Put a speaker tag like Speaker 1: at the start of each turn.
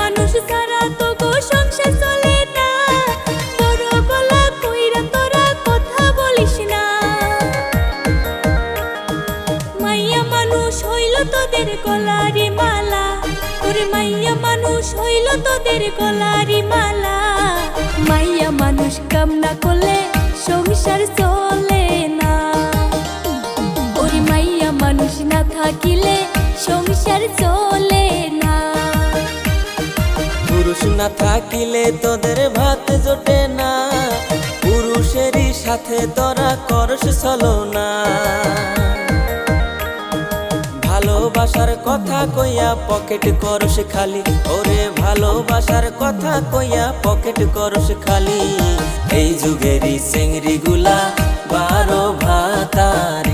Speaker 1: মানুষ ছাড়া তো গো সংসার চলে না, বড় গলা কইরা তোরা কথা বলিস না। মাইয়া মানুষ হইল তোদের গলারি মালা, ওরে মাইয়া মানুষ হইল তোদের গলারি মালা। মাইয়া মানুষ কাম না করলে সংসার চলে না, ওরে মাইয়া মানুষ না থাকিলে সংসার চলে না।
Speaker 2: পুরুষ না থাকিলে তোদের ভাত জোটে না, পুরুষেরই সাথে তোরা করস ছলনা। ভালোবাসার কথা কইয়া পকেট করস খালি, ওরে ভালোবাসার কথা কইয়া পকেট করস খালি। এই যুগেরই চেংড়ি গুলা 12 ভাতারে।